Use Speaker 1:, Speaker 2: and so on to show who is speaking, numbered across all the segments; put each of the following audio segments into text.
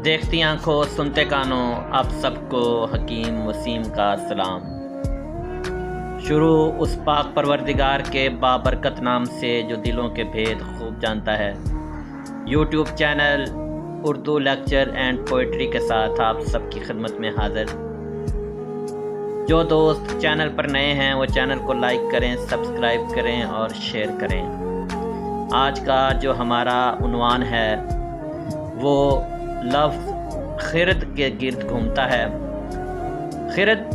Speaker 1: دیکھتی آنکھوں سنتے کانوں آپ سب کو حکیم وسیم کا سلام۔ شروع اس پاک پروردگار کے بابرکت نام سے جو دلوں کے بھید خوب جانتا ہے۔ YouTube channel Urdu lecture and poetry کے ساتھ آپ سب کی خدمت میں حاضر۔ جو دوست چینل پر نئے ہیں وہ چینل کو لائک کریں، سبسکرائب کریں اور شیئر کریں۔ آج کا جو ہمارا عنوان ہے وہ لفظ خرد کے گرد گھومتا ہے۔ خرد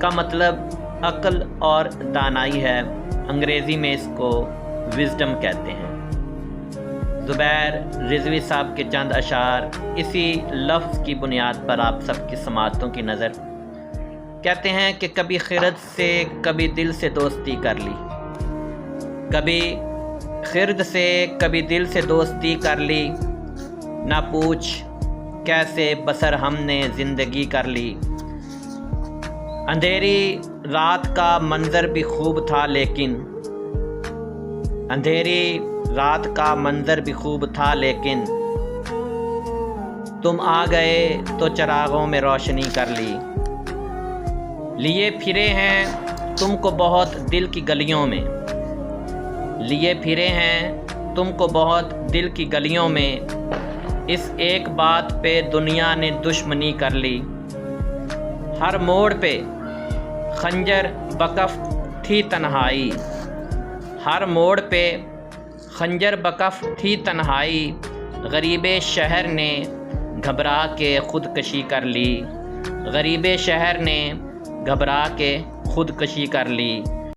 Speaker 1: کا مطلب عقل اور دانائی ہے، انگریزی میں اس کو وزڈم کہتے ہیں۔ زبیر رضوی صاحب کے چند اشعار اسی لفظ کی بنیاد پر آپ سب کی سماعتوں کی نظر۔ کہتے ہیں کہ کبھی خرد سے کبھی دل سے دوستی کر لی، کبھی خرد سے کبھی دل سے دوستی کر لی، نہ پوچھ کیسے بسر ہم نے زندگی کر لی۔ اندھیری رات کا منظر بھی خوب تھا لیکن اندھیری رات کا منظر بھی خوب تھا لیکن تم آ گئے تو چراغوں میں روشنی کر لی۔ لیے پھرے ہیں تم کو بہت دل کی گلیوں میں، لیے پھرے ہیں تم کو بہت دل کی گلیوں میں، اس ایک بات پہ دنیا نے دشمنی کر لی۔ ہر موڑ پہ خنجر بکف تھی تنہائی، ہر موڑ پہ خنجر بکف تھی تنہائی، غریب شہر نے گھبرا کے خودکشی کر لی، غریب شہر نے گھبرا کے خودکشی کر لی۔